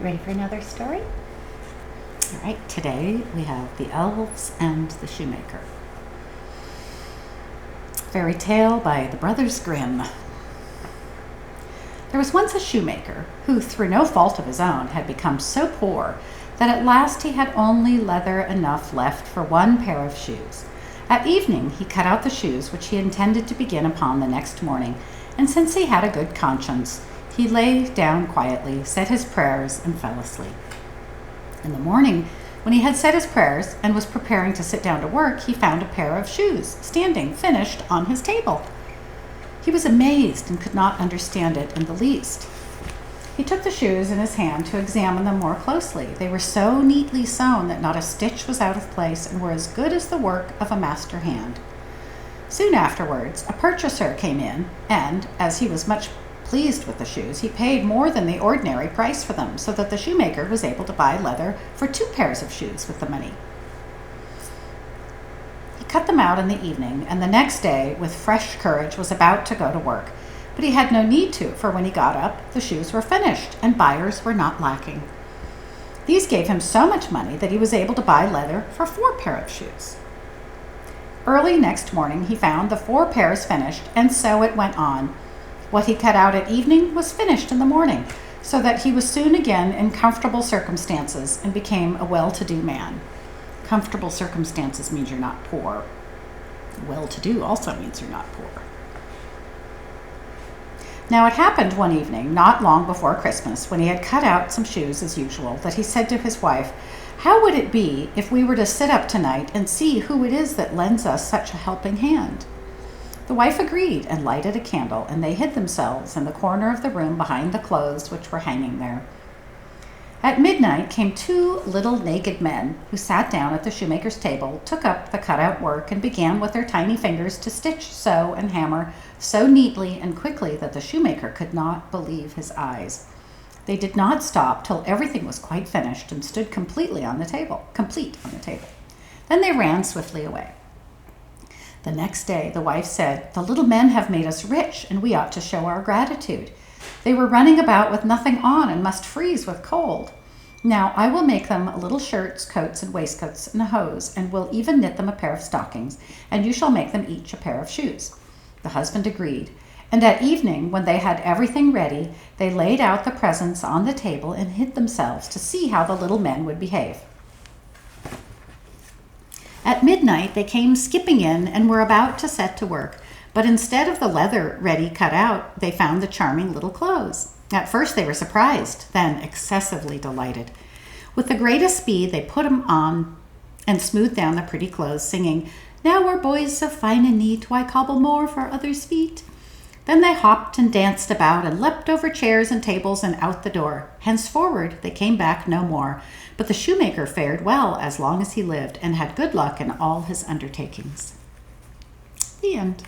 Ready for another story? All right, today we have the Elves and the Shoemaker. Fairy tale by the Brothers Grimm. There was once a shoemaker who, through no fault of his own, had become so poor that at last he had only leather enough left for one pair of shoes. At evening he cut out the shoes which he intended to begin upon the next morning, and since he had a good conscience, he lay down quietly, said his prayers, and fell asleep. In the morning, when he had said his prayers and was preparing to sit down to work, he found a pair of shoes standing finished on his table. He was amazed and could not understand it in the least. He took the shoes in his hand to examine them more closely. They were so neatly sewn that not a stitch was out of place and were as good as the work of a master hand. Soon afterwards, a purchaser came in, and, as he was much pleased with the shoes, he paid more than the ordinary price for them, so that the shoemaker was able to buy leather for 2 pairs of shoes with the money. He cut them out in the evening, and the next day, with fresh courage, was about to go to work. But he had no need to, for when he got up, the shoes were finished, and buyers were not lacking. These gave him so much money that he was able to buy leather for 4 pairs of shoes. Early next morning, he found the 4 pairs finished, and so it went on. What he cut out at evening was finished in the morning, so that he was soon again in comfortable circumstances and became a well-to-do man. Comfortable circumstances means you're not poor. Well-to-do also means you're not poor. Now it happened one evening, not long before Christmas, when he had cut out some shoes as usual, that he said to his wife, "How would it be if we were to sit up tonight and see who it is that lends us such a helping hand?" The wife agreed and lighted a candle, and they hid themselves in the corner of the room behind the clothes which were hanging there. At midnight came 2 little naked men who sat down at the shoemaker's table, took up the cut-out work, and began with their tiny fingers to stitch, sew, and hammer so neatly and quickly that the shoemaker could not believe his eyes. They did not stop till everything was quite finished and stood complete on the table. Then they ran swiftly away. The next day, the wife said, "The little men have made us rich, and we ought to show our gratitude. They were running about with nothing on and must freeze with cold. Now I will make them little shirts, coats, and waistcoats, and hose, and will even knit them a pair of stockings, and you shall make them each a pair of shoes." The husband agreed, and at evening, when they had everything ready, they laid out the presents on the table and hid themselves to see how the little men would behave. At midnight, they came skipping in and were about to set to work, but instead of the leather ready cut out, they found the charming little clothes. At first they were surprised, then excessively delighted. With the greatest speed, they put them on and smoothed down the pretty clothes, singing, "Now we're boys so fine and neat, why cobble more for others' feet?" Then they hopped and danced about and leapt over chairs and tables and out the door. Henceforward they came back no more, but the shoemaker fared well as long as he lived and had good luck in all his undertakings. The end.